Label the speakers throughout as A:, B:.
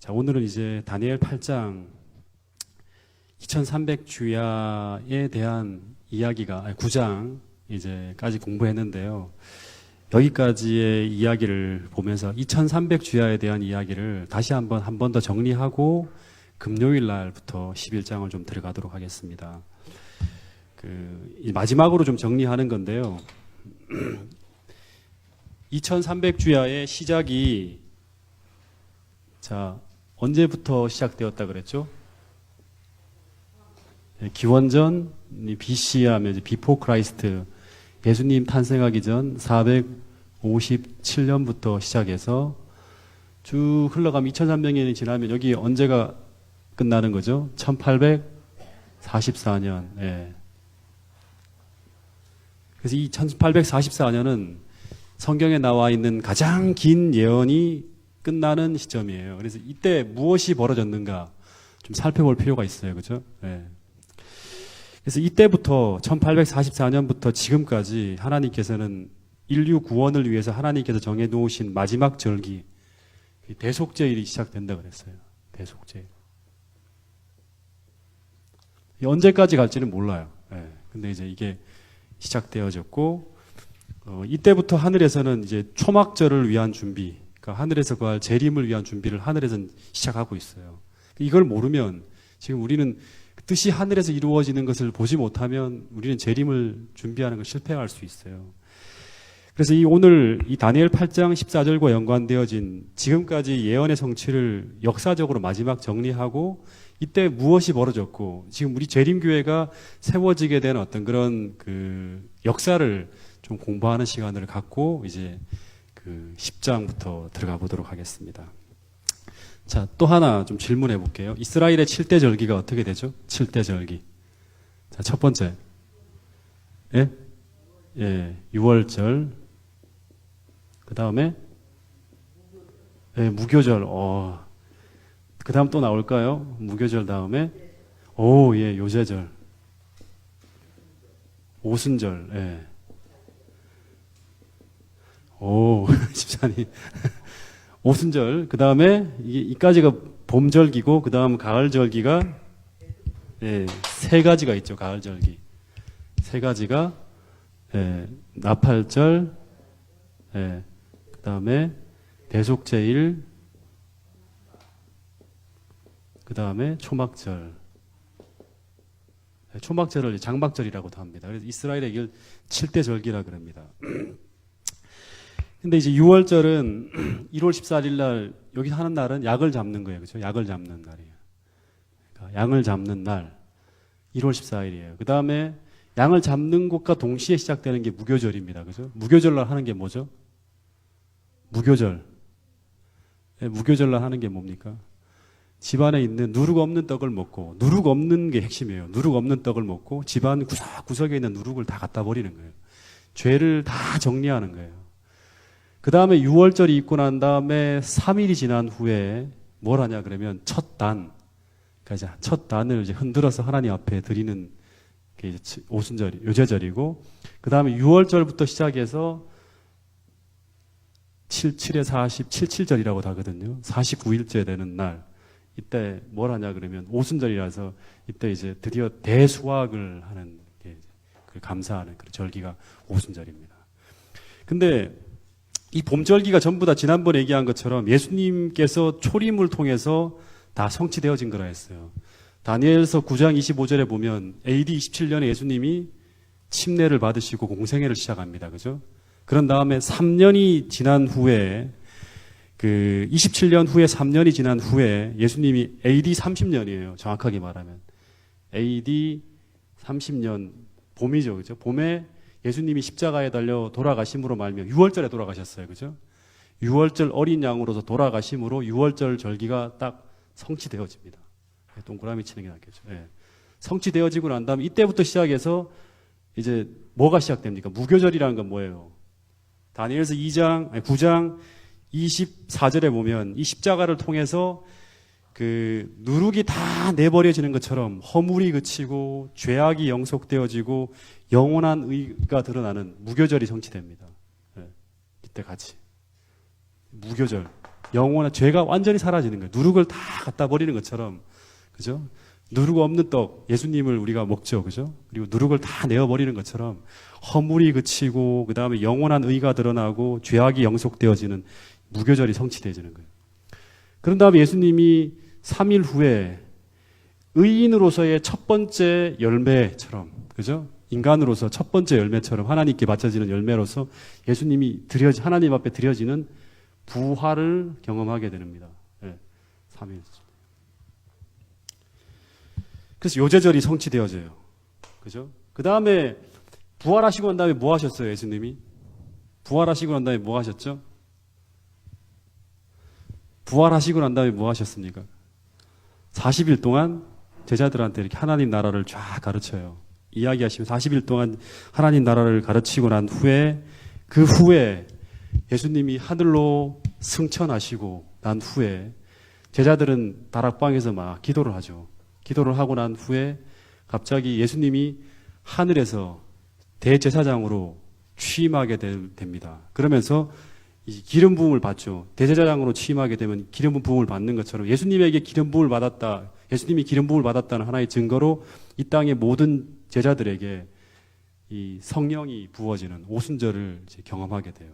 A: 자, 오늘은 이제 다니엘 8장 2300주야에 대한 이야기가 9장 이제까지 공부했는데요. 여기까지의 이야기를 보면서 2300주야에 대한 이야기를 다시 한 번 더 정리하고 금요일 날부터 11장을 좀 들어가도록 하겠습니다. 마지막으로 좀 정리하는 건데요. 2300주야의 시작이 언제부터 시작되었다 그랬죠? 기원전 BC 하면 이제 비포 크라이스트, 예수님 탄생하기 전 457년부터 시작해서 쭉 흘러가면 2300년이 지나면 여기 언제가 끝나는 거죠? 1844년. 예. 그래서 이 1844년은 성경에 나와 있는 가장 긴 예언이 끝나는 시점이에요. 그래서 이때 무엇이 벌어졌는가 좀 살펴볼 필요가 있어요. 그죠? 예. 그래서 이때부터 1844년부터 지금까지 하나님께서는 인류 구원을 위해서 하나님께서 정해 놓으신 마지막 절기, 대속죄일이 시작된다 그랬어요. 대속죄일. 언제까지 갈지는 몰라요. 예. 근데 이제 이게 시작되어졌고, 이때부터 하늘에서는 이제 초막절을 위한 준비, 그러니까 하늘에서 구할 재림을 위한 준비를 하늘에서는 시작하고 있어요. 이걸 모르면 지금 우리는 뜻이 하늘에서 이루어지는 것을 보지 못하면 우리는 재림을 준비하는 걸 실패할 수 있어요. 그래서 오늘 이 다니엘 8장 14절과 연관되어진 지금까지 예언의 성취를 역사적으로 마지막 정리하고 이때 무엇이 벌어졌고 지금 우리 재림교회가 세워지게 된 어떤 그런 역사를 좀 공부하는 시간을 갖고 이제 10장부터 들어가 보도록 하겠습니다. 자, 또 하나 좀 질문해 볼게요. 이스라엘의 7대 절기가 어떻게 되죠? 7대 절기. 자, 첫 번째. 예? 예, 유월절. 그 다음에, 예, 무교절. 그 다음 또 나올까요? 무교절 다음에, 예, 요제절. 오순절, 예. 집사님. 오순절, 그 다음에, 이까지가 봄절기고, 그 다음 가을절기가, 예, 세 가지가 있죠, 가을절기. 세 가지가, 예, 나팔절, 예, 그 다음에 대속죄일, 그 다음에 초막절. 예, 초막절을 장막절이라고도 합니다. 그래서 이스라엘의 이걸 7대 절기라 그럽니다. 근데 이제 6월절은 1월 14일 날, 여기 하는 날은 약을 잡는 거예요. 그죠? 약을 잡는 날이에요. 그러니까 양을 잡는 날, 1월 14일이에요. 그 다음에 양을 잡는 것과 동시에 시작되는 게 무교절입니다. 그죠? 무교절날 하는 게 뭐죠? 무교절. 네, 무교절날 하는 게 뭡니까? 집안에 있는 누룩 없는 떡을 먹고, 누룩 없는 게 핵심이에요. 누룩 없는 떡을 먹고 집안 구석구석에 있는 누룩을 다 갖다 버리는 거예요. 죄를 다 정리하는 거예요. 그 다음에 6월절이 있고 난 다음에 3일이 지난 후에 뭘 하냐 그러면 첫 단, 그러니까 이제 첫 단을 이제 흔들어서 하나님 앞에 드리는 게 이제 오순절이, 요제절이고, 그 다음에 6월절부터 시작해서 7에 47절이라고 하거든요. 49일째 되는 날. 이때 뭘 하냐 그러면 오순절이라서 이때 이제 드디어 대수확을 하는 게 감사하는 그런 절기가 오순절입니다. 근데 이 봄절기가 전부 다 지난번에 얘기한 것처럼 예수님께서 초림을 통해서 다 성취되어진 거라 했어요. 다니엘서 9장 25절에 보면 AD 27년에 예수님이 침례를 받으시고 공생애를 시작합니다. 그죠? 그런 다음에 3년이 지난 후에 27년 후에 3년이 지난 후에 예수님이 AD 30년이에요. 정확하게 말하면. AD 30년 봄이죠. 그죠? 봄에 예수님이 십자가에 달려 돌아가심으로 말미암아 6월절에 돌아가셨어요. 그죠? 6월절 어린 양으로서 돌아가심으로 6월절 절기가 딱 성취되어집니다. 동그라미 치는 게 낫겠죠. 예. 성취되어지고 난 다음에 이때부터 시작해서 이제 뭐가 시작됩니까? 무교절이라는 건 뭐예요? 다니엘서 9장 24절에 보면 이 십자가를 통해서 누룩이 다 내버려지는 것처럼 허물이 그치고 죄악이 영속되어지고 영원한 의가 드러나는 무교절이 성취됩니다. 네. 이때 같이 무교절. 영원한 죄가 완전히 사라지는 거예요. 누룩을 다 갖다 버리는 것처럼, 그죠? 누룩 없는 떡, 예수님을 우리가 먹죠, 그죠? 그리고 누룩을 다 내어버리는 것처럼 허물이 그치고, 그 다음에 영원한 의가 드러나고, 죄악이 영속되어지는 무교절이 성취되어지는 거예요. 그런 다음에 예수님이 3일 후에 의인으로서의 첫 번째 열매처럼, 그죠? 인간으로서 첫 번째 열매처럼 하나님께 바쳐지는 열매로서 예수님이 하나님 앞에 드려지는 부활을 경험하게 됩니다. 네, 3일. 그래서 요제절이 성취되어져요. 그죠? 그 다음에 부활하시고 난 다음에 뭐 하셨어요, 예수님이? 부활하시고 난 다음에 뭐 하셨죠? 부활하시고 난 다음에 뭐 하셨습니까? 40일 동안 제자들한테 이렇게 하나님 나라를 쫙 가르쳐요. 이야기하시면 40일 동안 하나님 나라를 가르치고 난 후에, 그 후에 예수님이 하늘로 승천하시고 난 후에 제자들은 다락방에서 막 기도를 하죠. 기도를 하고 난 후에 갑자기 예수님이 하늘에서 대제사장으로 취임하게 됩니다. 그러면서 이 기름 부음을 받죠. 대제사장으로 취임하게 되면 기름 부음을 받는 것처럼 예수님에게 기름 부음을 받았다. 예수님이 기름 부음을 받았다는 하나의 증거로 이 땅의 모든 제자들에게 이 성령이 부어지는 오순절을 이제 경험하게 돼요.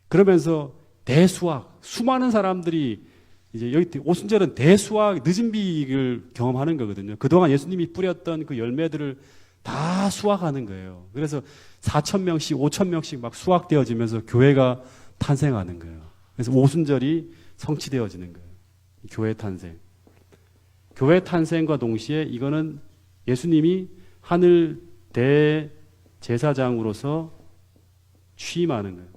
A: 그러면서 대수확, 수많은 사람들이 이제 여기 오순절은 대수확, 늦은 비익을 경험하는 거거든요. 그동안 예수님이 뿌렸던 그 열매들을 다 수확하는 거예요. 그래서 4,000명씩, 5,000명씩 막 수확되어지면서 교회가 탄생하는 거예요. 그래서 오순절이 성취되어지는 거예요. 교회 탄생. 교회 탄생과 동시에 이거는 예수님이 하늘 대제사장으로서 취임하는 거예요.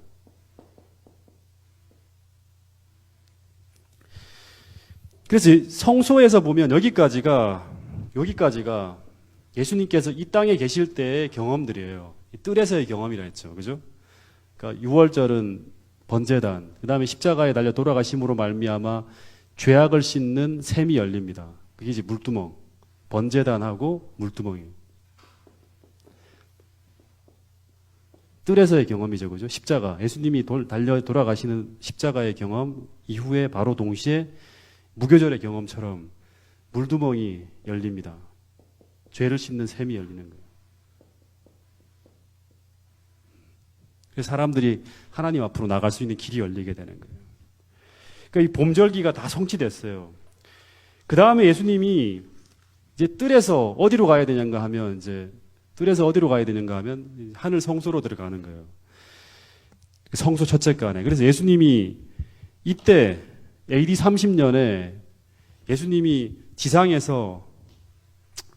A: 그래서 성소에서 보면 여기까지가 예수님께서 이 땅에 계실 때의 경험들이에요. 뜰에서의 경험이라 했죠. 그죠? 그러니까 유월절은 번제단, 그 다음에 십자가에 달려 돌아가심으로 말미암아 죄악을 씻는 샘이 열립니다. 그게 이제 물두멍. 번제단하고 물두멍이에요. 뜰에서의 경험이죠. 그죠? 십자가. 예수님이 달려 돌아가시는 십자가의 경험 이후에 바로 동시에 무교절의 경험처럼 물두멍이 열립니다. 죄를 씻는 샘이 열리는 거예요. 그래서 사람들이 하나님 앞으로 나갈 수 있는 길이 열리게 되는 거예요. 그러니까 이 봄절기가 다 성취됐어요. 그 다음에 예수님이 이제 뜰에서 어디로 가야 되는가 하면 하늘 성소로 들어가는 거예요. 성소 첫째간에. 그래서 예수님이 이때 AD 30년에 예수님이 지상에서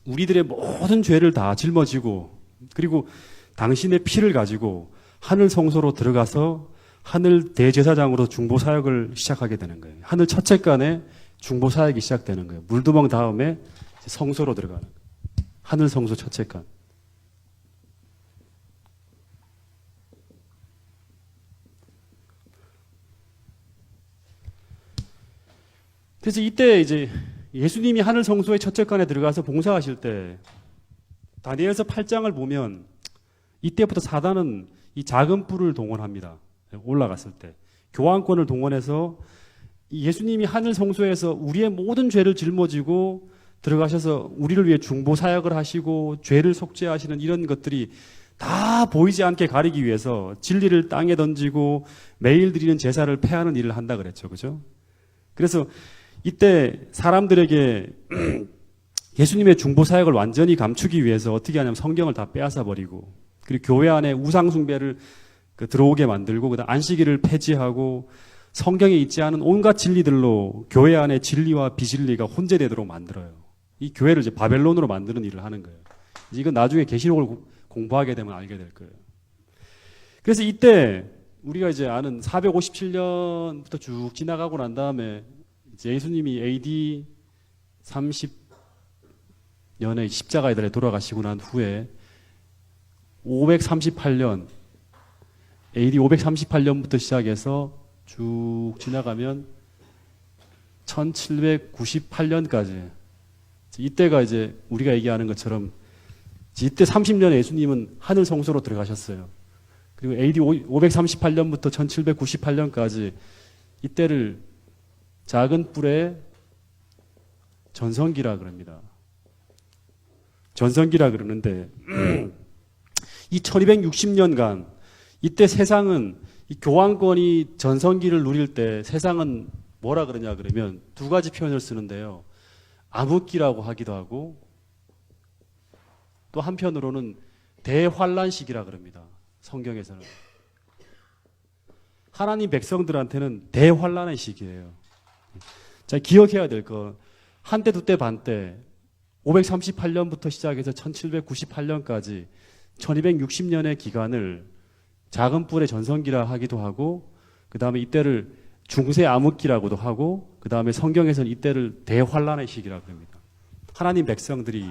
A: 우리들의 모든 죄를 다 짊어지고 그리고 당신의 피를 가지고 하늘 성소로 들어가서 하늘 대제사장으로 중보 사역을 시작하게 되는 거예요. 하늘 첫째간에 중보 사역이 시작되는 거예요. 물두멍 다음에 성소로 들어가는 거예요. 하늘 성소 첫째간. 그래서 이때 이제 예수님이 하늘 성소의 첫째간에 들어가서 봉사하실 때 다니엘서 8장을 보면 이때부터 사단은 이 작은 뿔을 동원합니다. 올라갔을 때 교환권을 동원해서 예수님이 하늘 성소에서 우리의 모든 죄를 짊어지고 들어가셔서 우리를 위해 중보 사역을 하시고 죄를 속죄하시는 이런 것들이 다 보이지 않게 가리기 위해서 진리를 땅에 던지고 매일 드리는 제사를 폐하는 일을 한다 그랬죠. 그죠? 그래서 이때 사람들에게 예수님의 중보 사역을 완전히 감추기 위해서 어떻게 하냐면 성경을 다 빼앗아 버리고 그리고 교회 안에 우상 숭배를 들어오게 만들고 그다음 안식일을 폐지하고 성경에 있지 않은 온갖 진리들로 교회 안에 진리와 비진리가 혼재되도록 만들어요. 이 교회를 이제 바벨론으로 만드는 일을 하는 거예요. 이건 나중에 계시록을 공부하게 되면 알게 될 거예요. 그래서 이때 우리가 이제 아는 457년부터 쭉 지나가고 난 다음에 이제 예수님이 AD 30년에 십자가에 달려 돌아가시고 난 후에 538년 AD 538년부터 시작해서 쭉 지나가면 1798년까지 이때가 이제 우리가 얘기하는 것처럼 이때 30년에 예수님은 하늘 성소로 들어가셨어요. 그리고 AD 538년부터 1798년까지 이때를 작은 뿔의 전성기라 그럽니다. 전성기라 그러는데 이 1260년간 이때 세상은 이 교황권이 전성기를 누릴 때 세상은 뭐라 그러냐 그러면 두 가지 표현을 쓰는데요. 암흑기라고 하기도 하고 또 한편으로는 대환란 시기라 그럽니다. 성경에서는. 하나님 백성들한테는 대환란의 시기예요. 자, 기억해야 될 거. 한때 두때 반때 538년부터 시작해서 1798년까지 1260년의 기간을 작은 뿔의 전성기라 하기도 하고 그 다음에 이때를 중세 암흑기라고도 하고 그 다음에 성경에서는 이때를 대환란의 시기라고 합니다. 하나님 백성들이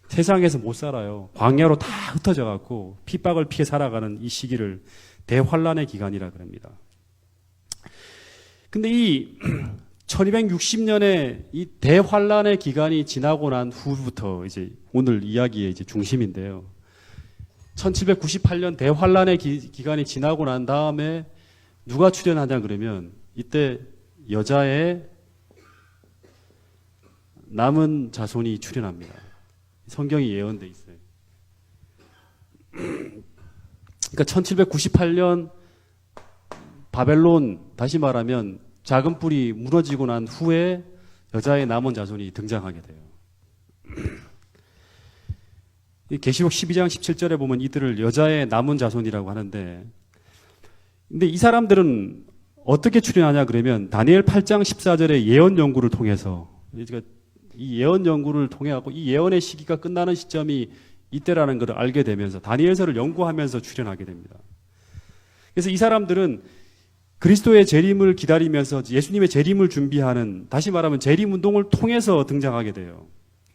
A: 세상에서 못 살아요. 광야로 다 흩어져 갖고 핍박을 피해 살아가는 이 시기를 대환란의 기간이라 그럽니다. 근데 이 1260년의 이 대환란의 기간이 지나고 난 후부터 이제 오늘 이야기의 이제 중심인데요. 1798년 대환란의 기간이 지나고 난 다음에 누가 출현하냐 그러면 이때 여자의 남은 자손이 출현합니다. 성경이 예언돼 있어요. 그러니까 1798년 바벨론, 다시 말하면 작은 뿔이 무너지고 난 후에 여자의 남은 자손이 등장하게 돼요. 계시록 12장 17절에 보면 이들을 여자의 남은 자손이라고 하는데, 근데 이 사람들은 어떻게 출현하냐 그러면 다니엘 8장 14절의 예언 연구를 통해서, 이 예언 연구를 통해 갖고 이 예언의 시기가 끝나는 시점이 이때라는 것을 알게 되면서 다니엘서를 연구하면서 출현하게 됩니다. 그래서 이 사람들은 그리스도의 재림을 기다리면서 예수님의 재림을 준비하는, 다시 말하면 재림 운동을 통해서 등장하게 돼요.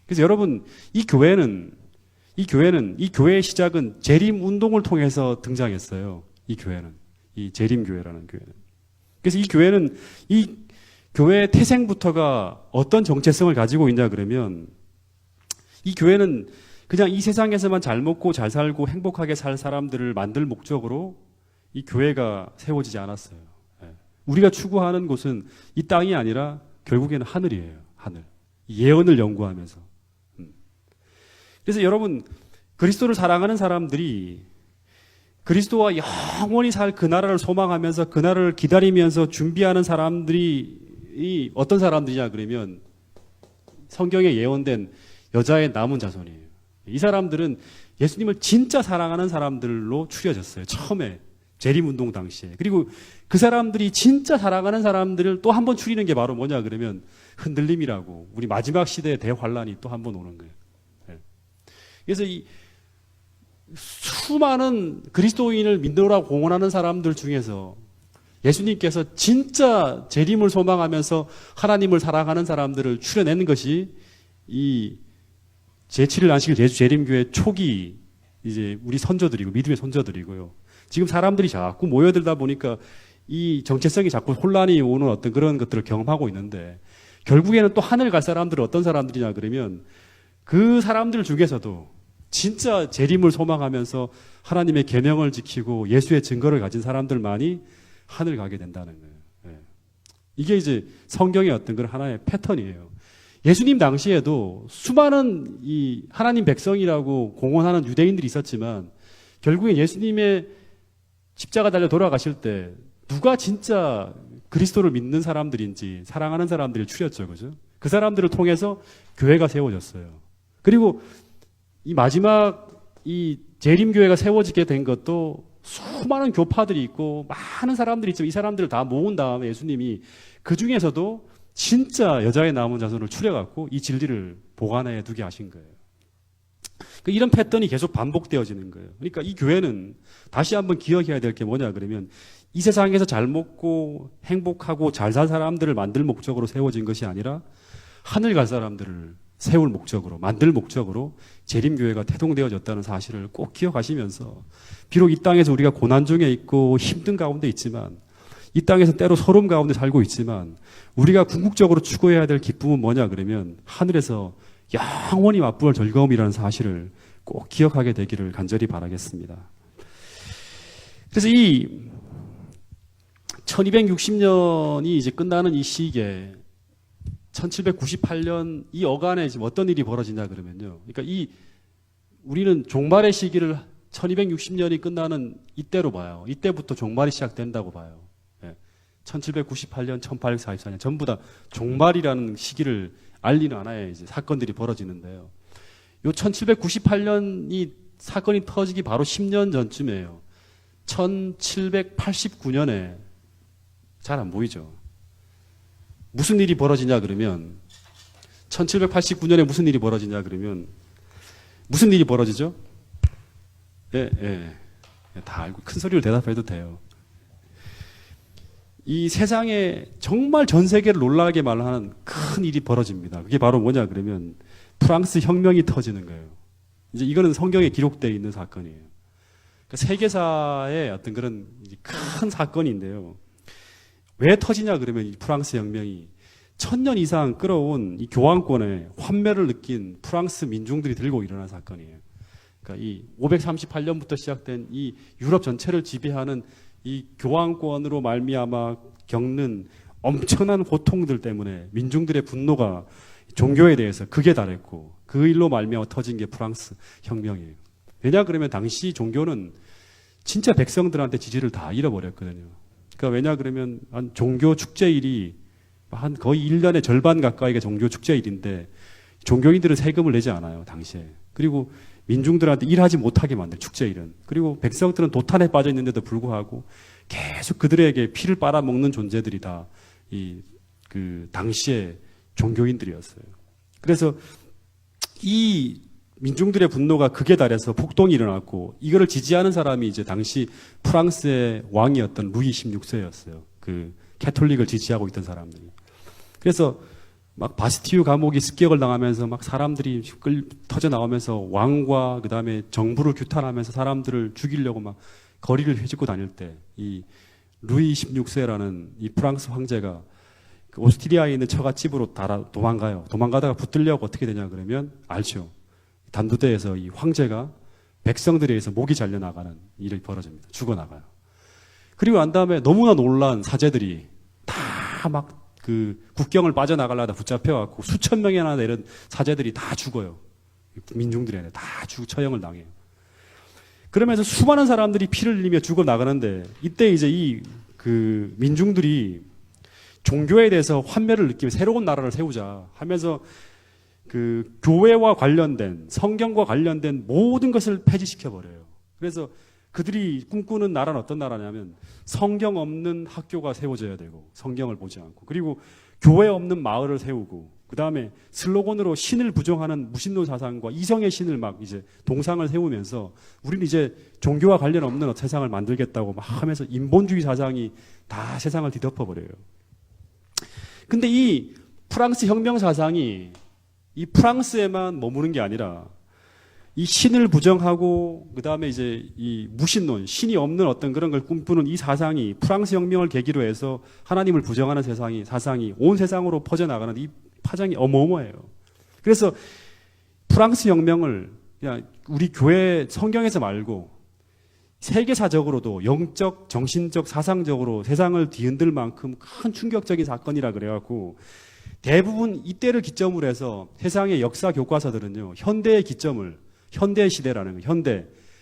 A: 그래서 여러분, 이 교회의 시작은 재림 운동을 통해서 등장했어요. 이 교회는, 이 재림교회라는 교회는. 그래서 이 교회는, 이 교회의 태생부터가 어떤 정체성을 가지고 있냐 그러면, 이 교회는 그냥 이 세상에서만 잘 먹고 잘 살고 행복하게 살 사람들을 만들 목적으로 이 교회가 세워지지 않았어요. 우리가 추구하는 곳은 이 땅이 아니라 결국에는 하늘이에요. 하늘. 예언을 연구하면서. 그래서 여러분, 그리스도를 사랑하는 사람들이 그리스도와 영원히 살 그 나라를 소망하면서 그 나라를 기다리면서 준비하는 사람들이 어떤 사람들이냐 그러면 성경에 예언된 여자의 남은 자손이에요. 이 사람들은 예수님을 진짜 사랑하는 사람들로 추려졌어요. 처음에 재림운동 당시에. 그리고 그 사람들이 진짜 사랑하는 사람들을 또 한 번 추리는 게 바로 뭐냐 그러면 흔들림이라고, 우리 마지막 시대의 대환란이 또 한 번 오는 거예요. 그래서 이 수많은 그리스도인을 믿으라고 공언하는 사람들 중에서 예수님께서 진짜 재림을 소망하면서 하나님을 사랑하는 사람들을 추려내는 것이 이 제7일 안식일 예수 재림교회 초기 이제 우리 선조들이고 믿음의 선조들이고요. 지금 사람들이 자꾸 모여들다 보니까 이 정체성이 자꾸 혼란이 오는 어떤 그런 것들을 경험하고 있는데, 결국에는 또 하늘 갈 사람들은 어떤 사람들이냐 그러면 그 사람들 중에서도 진짜 재림을 소망하면서 하나님의 계명을 지키고 예수의 증거를 가진 사람들만이 하늘 가게 된다는 거예요. 이게 이제 성경의 어떤 그런 하나의 패턴이에요. 예수님 당시에도 수많은 이 하나님 백성이라고 공언하는 유대인들이 있었지만 결국엔 예수님의 십자가 달려 돌아가실 때 누가 진짜 그리스도를 믿는 사람들인지 사랑하는 사람들을 추렸죠. 그죠? 그 사람들을 통해서 교회가 세워졌어요. 그리고 이 마지막 이 재림교회가 세워지게 된 것도 수많은 교파들이 있고 많은 사람들이 있지만 이 사람들을 다 모은 다음에 예수님이 그 중에서도 진짜 여자의 남은 자손을 추려갖고 이 진리를 보관해 두게 하신 거예요. 이런 패턴이 계속 반복되어지는 거예요. 그러니까 이 교회는 다시 한번 기억해야 될 게 뭐냐 그러면 이 세상에서 잘 먹고 행복하고 잘 살 사람들을 만들 목적으로 세워진 것이 아니라 하늘 갈 사람들을 세울 목적으로, 만들 목적으로 재림교회가 태동되어졌다는 사실을 꼭 기억하시면서, 비록 이 땅에서 우리가 고난 중에 있고 힘든 가운데 있지만, 이 땅에서 때로 서름 가운데 살고 있지만, 우리가 궁극적으로 추구해야 될 기쁨은 뭐냐 그러면 하늘에서 영원히 맛볼 즐거움이라는 사실을 꼭 기억하게 되기를 간절히 바라겠습니다. 그래서 이 1260년이 이제 끝나는 이 시기에 1798년 이 어간에 지금 어떤 일이 벌어지냐 그러면요. 그러니까 우리는 종말의 시기를 1260년이 끝나는 이때로 봐요. 이때부터 종말이 시작된다고 봐요. 1798년, 1844년 전부 다 종말이라는 시기를 알리는 하나의 이제 사건들이 벌어지는데요. 요 1798년이 사건이 터지기 바로 10년 전쯤이에요. 1789년에 잘 안 보이죠. 무슨 일이 벌어지냐 그러면 1789년에 무슨 일이 벌어지냐 그러면 무슨 일이 벌어지죠? 다 알고 큰 소리로 대답해도 돼요. 이 세상에 정말 전 세계를 놀라게 말하는 큰 일이 벌어집니다. 그게 바로 뭐냐 그러면 프랑스 혁명이 터지는 거예요. 이제 이거는 성경에 기록되어 있는 사건이에요. 그러니까 세계사의 어떤 그런 큰 사건인데요. 왜 터지냐 그러면 이 프랑스 혁명이 1000년 이상 끌어온 이 교황권에 환멸을 느낀 프랑스 민중들이 들고 일어난 사건이에요. 그러니까 이 538년부터 시작된 이 유럽 전체를 지배하는 이 교황권으로 말미암아 겪는 엄청난 고통들 때문에 민중들의 분노가 종교에 대해서 극에 달했고 그 일로 말미암아 터진 게 프랑스 혁명이에요. 왜냐 그러면 당시 종교는 진짜 백성들한테 지지를 다 잃어버렸거든요. 그러니까 왜냐 그러면 한 종교 축제일이 한 거의 1년의 절반 가까이가 종교 축제일인데 종교인들은 세금을 내지 않아요, 당시에. 그리고 민중들한테 일하지 못하게 만든 축제일은. 그리고 백성들은 도탄에 빠져 있는데도 불구하고 계속 그들에게 피를 빨아먹는 존재들이 다 그 당시에 종교인들이었어요. 그래서 이 민중들의 분노가 극에 달해서 폭동이 일어났고 이거를 지지하는 사람이 이제 당시 프랑스의 왕이었던 루이 16세였어요. 그 캐톨릭을 지지하고 있던 사람들이. 그래서 막 바스티유 감옥이 습격을 당하면서 막 사람들이 터져 나오면서 왕과 그 다음에 정부를 규탄하면서 사람들을 죽이려고 막 거리를 휘젓고 다닐 때 이 루이 16세라는 이 프랑스 황제가 그 오스트리아에 있는 처갓집으로 도망가요. 도망가다가 붙들려고 어떻게 되냐 그러면 알죠. 단두대에서 이 황제가 백성들에 의해서 목이 잘려나가는 일이 벌어집니다. 죽어나가요. 그리고 난 다음에 너무나 놀란 사제들이 다 막 그 국경을 빠져나가려다 붙잡혀갖고 수천 명이나 되는 사제들이 다 죽어요. 민중들에게 다 처형을 당해요. 그러면서 수많은 사람들이 피를 흘리며 죽어나가는데 이때 이제 그 민중들이 종교에 대해서 환멸을 느끼며 새로운 나라를 세우자 하면서 그 교회와 관련된 성경과 관련된 모든 것을 폐지시켜버려요. 그래서 그들이 꿈꾸는 나라는 어떤 나라냐면 성경 없는 학교가 세워져야 되고 성경을 보지 않고 그리고 교회 없는 마을을 세우고 그 다음에 슬로건으로 신을 부정하는 무신론 사상과 이성의 신을 막 이제 동상을 세우면서 우리는 이제 종교와 관련 없는 세상을 만들겠다고 막 하면서 인본주의 사상이 다 세상을 뒤덮어버려요. 근데 이 프랑스 혁명 사상이 이 프랑스에만 머무는 게 아니라 이 신을 부정하고 그 다음에 이제 이 무신론, 신이 없는 어떤 그런 걸 꿈꾸는 이 사상이 프랑스 혁명을 계기로 해서 하나님을 부정하는 사상이 온 세상으로 퍼져나가는 이 파장이 어마어마해요. 그래서 프랑스 혁명을 그냥 우리 교회 성경에서 말고 세계사적으로도 영적, 정신적, 사상적으로 세상을 뒤흔들 만큼 큰 충격적인 사건이라 그래갖고 대부분 이때를 기점으로 해서 세상의 역사 교과서들은요, 현대의 시대라는 거,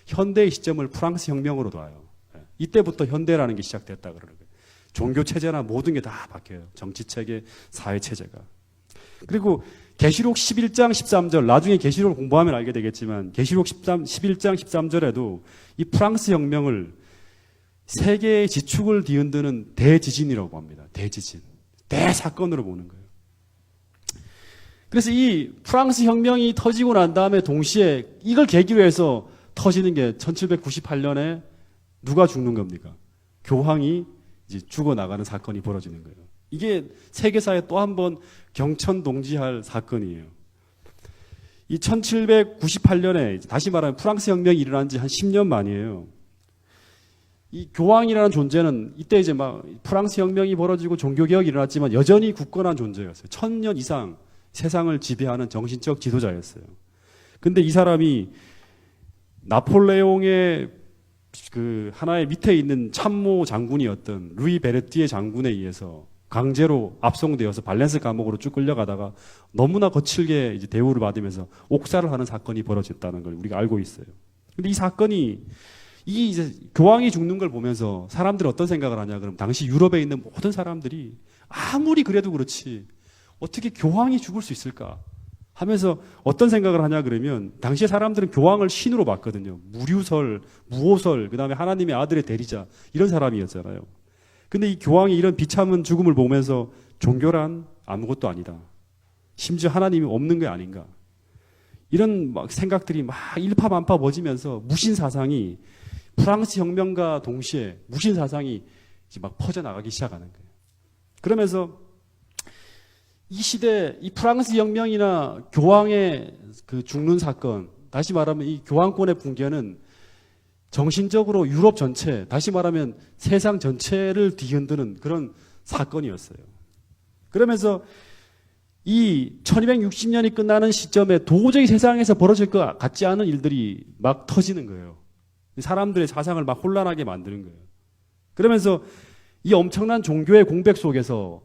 A: 현대의 시점을 프랑스 혁명으로 둬요. 이때부터 현대라는 게 시작됐다 그러는 거예요. 종교 체제나 모든 게 다 바뀌어요. 정치 체계, 사회 체제가. 그리고 계시록 11장 13절, 나중에 계시록을 공부하면 알게 되겠지만 계시록 11장 13절에도 이 프랑스 혁명을 세계의 지축을 뒤흔드는 대지진이라고 합니다. 대지진. 대사건으로 보는 거예요. 그래서 이 프랑스 혁명이 터지고 난 다음에 동시에 이걸 계기로 해서 터지는 게 1798년에 누가 죽는 겁니까? 교황이 이제 죽어나가는 사건이 벌어지는 거예요. 이게 세계사에 또 한 번 경천동지할 사건이에요. 이 1798년에 다시 말하면 프랑스 혁명이 일어난 지 한 10년 만이에요. 이 교황이라는 존재는 이때 이제 막 프랑스 혁명이 벌어지고 종교개혁이 일어났지만 여전히 굳건한 존재였어요. 1000년 이상 세상을 지배하는 정신적 지도자였어요. 근데 이 사람이 나폴레옹의 그 하나의 밑에 있는 참모 장군이었던 루이 베르티에 장군에 의해서 강제로 압송되어서 발렌스 감옥으로 쭉 끌려가다가 너무나 거칠게 이제 대우를 받으면서 옥살을 하는 사건이 벌어졌다는 걸 우리가 알고 있어요. 근데 이 사건이 이 이제 교황이 죽는 걸 보면서 사람들이 어떤 생각을 하냐 그러면 당시 유럽에 있는 모든 사람들이 아무리 그래도 그렇지 어떻게 교황이 죽을 수 있을까 하면서 어떤 생각을 하냐 그러면 당시에 사람들은 교황을 신으로 봤거든요. 무류설, 무오설, 그다음에 하나님의 아들의 대리자 이런 사람이었잖아요. 근데 이 교황이 이런 비참한 죽음을 보면서 종교란 아무것도 아니다. 심지어 하나님이 없는 게 아닌가. 이런 막 생각들이 막 일파만파 퍼지면서 무신 사상이 프랑스 혁명과 동시에 무신 사상이 이제 막 퍼져나가기 시작하는 거예요. 그러면서 이 시대 이 프랑스 혁명이나 교황의 그 죽는 사건, 다시 말하면 이 교황권의 붕괴는 정신적으로 유럽 전체, 다시 말하면 세상 전체를 뒤흔드는 그런 사건이었어요. 그러면서 이 1260년이 끝나는 시점에 도저히 세상에서 벌어질 것 같지 않은 일들이 막 터지는 거예요. 사람들의 사상을 막 혼란하게 만드는 거예요. 그러면서 이 엄청난 종교의 공백 속에서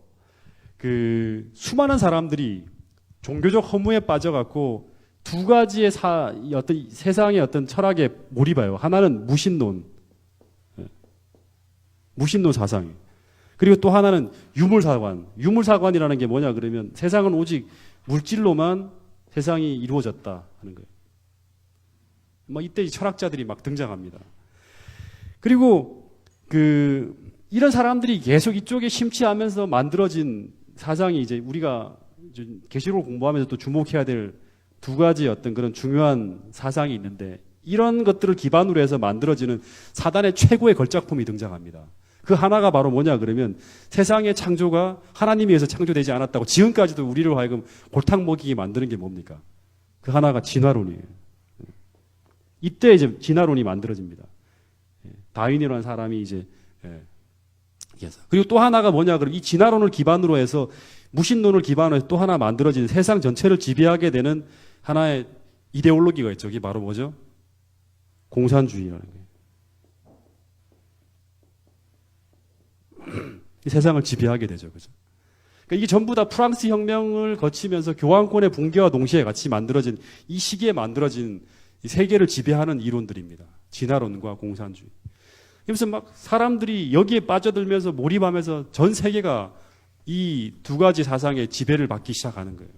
A: 그 수많은 사람들이 종교적 허무에 빠져갖고 두 가지의 어떤 세상의 어떤 철학에 몰입해요. 하나는 무신론, 무신론 사상이. 그리고 또 하나는 유물사관. 유물사관이라는 게 뭐냐 그러면 세상은 오직 물질로만 세상이 이루어졌다 하는 거예요. 뭐 이때 이 철학자들이 막 등장합니다. 그리고 이런 사람들이 계속 이쪽에 심취하면서 만들어진 사상이 이제 우리가 계시록을 공부하면서 또 주목해야 될 두 가지 어떤 그런 중요한 사상이 있는데 이런 것들을 기반으로 해서 만들어지는 사단의 최고의 걸작품이 등장합니다. 그 하나가 바로 뭐냐 그러면 세상의 창조가 하나님에 의해서 창조되지 않았다고 지금까지도 우리를 하여금 골탕 먹이게 만드는 게 뭡니까? 그 하나가 진화론이에요. 이때 이제 진화론이 만들어집니다. 다윈이라는 사람이 이제 그리고 또 하나가 뭐냐 그러면 이 진화론을 기반으로 해서 무신론을 기반으로 해서 또 하나 만들어지는 세상 전체를 지배하게 되는 하나의 이데올로기가 있죠. 그게 바로 뭐죠? 공산주의라는 거예요. 이 세상을 지배하게 되죠. 그죠? 그러니까 이게 전부 다 프랑스 혁명을 거치면서 교황권의 붕괴와 동시에 같이 만들어진 이 시기에 만들어진 이 세계를 지배하는 이론들입니다. 진화론과 공산주의. 그래서 막 사람들이 여기에 빠져들면서 몰입하면서 전 세계가 이 두 가지 사상의 지배를 받기 시작하는 거예요.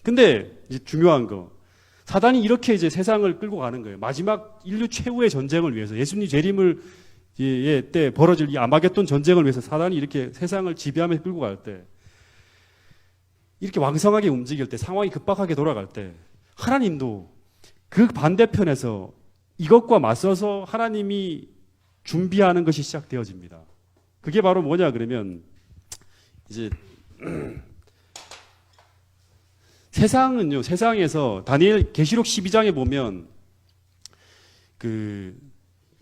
A: 근데 이제 중요한 거, 사단이 이렇게 이제 세상을 끌고 가는 거예요. 마지막 인류 최후의 전쟁을 위해서 예수님 재림을 때 벌어질 이 아마겟돈 전쟁을 위해서 사단이 이렇게 세상을 지배하면서 끌고 갈 때, 이렇게 왕성하게 움직일 때, 상황이 급박하게 돌아갈 때, 하나님도 그 반대편에서 이것과 맞서서 하나님이 준비하는 것이 시작되어집니다. 그게 바로 뭐냐 그러면 이제 세상은요, 세상에서 다니엘 계시록 12장에 보면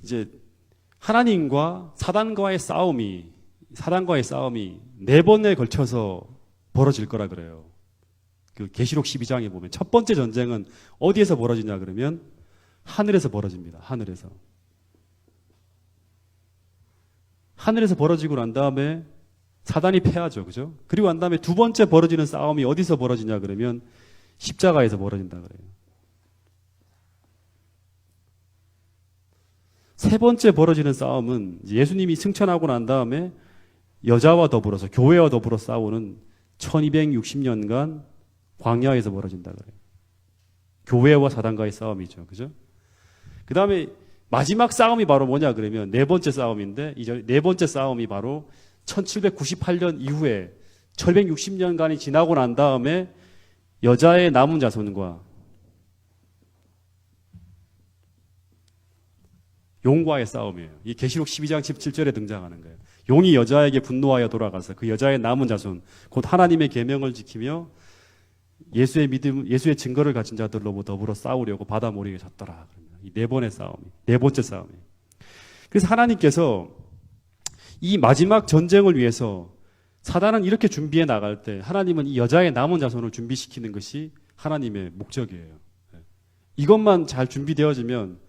A: 이제 하나님과 사단과의 싸움이 4번에 걸쳐서 벌어질 거라 그래요. 그 계시록 12장에 보면 첫 번째 전쟁은 어디에서 벌어지냐 그러면 하늘에서 벌어집니다. 하늘에서 벌어지고 난 다음에 사단이 패하죠. 그죠? 그리고 난 다음에 두 번째 벌어지는 싸움이 어디서 벌어지냐 그러면 십자가에서 벌어진다 그래요. 세 번째 벌어지는 싸움은 예수님이 승천하고 난 다음에 여자와 더불어서 교회와 더불어 싸우는 1260년간 광야에서 벌어진다 그래요. 교회와 사단과의 싸움이죠. 그죠? 그 다음에 마지막 싸움이 바로 뭐냐 그러면 네 번째 싸움인데 이제 네 번째 싸움이 바로 1798년 이후에 1260년간이 지나고 난 다음에 여자의 남은 자손과 용과의 싸움이에요. 이 계시록 12장 17절에 등장하는 거예요. 용이 여자에게 분노하여 돌아가서 그 여자의 남은 자손 곧 하나님의 계명을 지키며 예수의 믿음, 예수의 증거를 가진 자들로 더불어 싸우려고 바다 모리에 졌더라. 이 네 번의 싸움이, 네 번째 싸움이. 그래서 하나님께서 이 마지막 전쟁을 위해서 사단은 이렇게 준비해 나갈 때 하나님은 이 여자의 남은 자손을 준비시키는 것이 하나님의 목적이에요. 이것만 잘 준비되어지면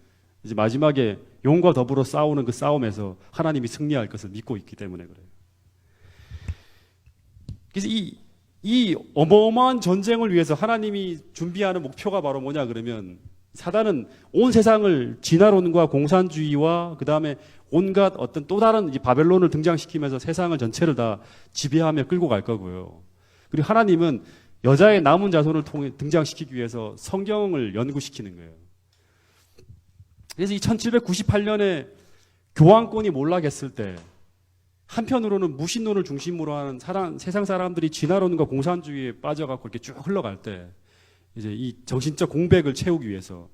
A: 이제 마지막에 용과 더불어 싸우는 그 싸움에서 하나님이 승리할 것을 믿고 있기 때문에 그래요. 그래서 이 어마어마한 전쟁을 위해서 하나님이 준비하는 목표가 바로 뭐냐 그러면 사단은 온 세상을 진화론과 공산주의와 그 다음에 온갖 어떤 또 다른 바벨론을 등장시키면서 세상을 전체를 다 지배하며 끌고 갈 거고요. 그리고 하나님은 여자의 남은 자손을 통해 등장시키기 위해서 성경을 연구시키는 거예요. 그래서 이 1798년에 교황권이 몰락했을 때 한편으로는 무신론을 중심으로 하는 세상 사람들이 진화론과 공산주의에 빠져갖고 이렇게 쭉 흘러갈 때 이제 이 정신적 공백을 채우기 위해서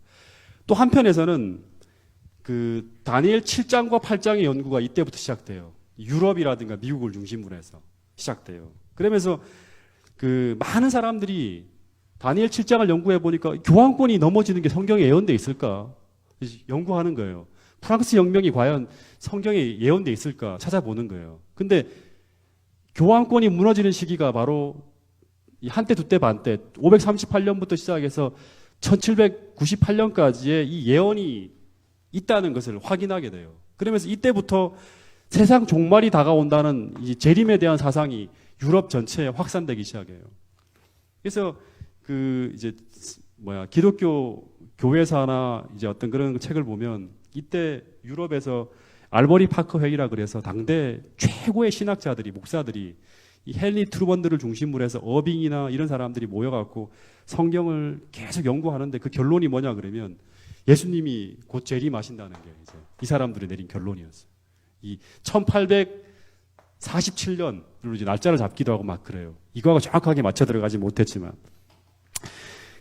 A: 또 한편에서는 그 다니엘 7장과 8장의 연구가 이때부터 시작돼요. 유럽이라든가 미국을 중심으로 해서 시작돼요. 그러면서 그 많은 사람들이 다니엘 7장을 연구해 보니까 교황권이 넘어지는 게 성경에 예언돼 있을까? 연구하는 거예요. 프랑스 혁명이 과연 성경에 예언돼 있을까 찾아보는 거예요. 근데 교황권이 무너지는 시기가 바로 한때 두때 반때 538년부터 시작해서 1798년까지의 이 예언이 있다는 것을 확인하게 돼요. 그러면서 이때부터 세상 종말이 다가온다는 이 재림에 대한 사상이 유럽 전체에 확산되기 시작해요. 그래서 그 이제 기독교 교회사나 이제 어떤 그런 책을 보면 이때 유럽에서 알버리 파커 회의라 그래서 당대 최고의 신학자들이 목사들이 이 헨리 트루먼들을 중심으로 해서 어빙이나 이런 사람들이 모여갖고 성경을 계속 연구하는데 그 결론이 뭐냐 그러면 예수님이 곧 재림하신다는 게 이제 이 사람들이 내린 결론이었어요. 이 1847년으로 이제 날짜를 잡기도 하고 막 그래요. 이거하고 정확하게 맞춰 들어가지 못했지만.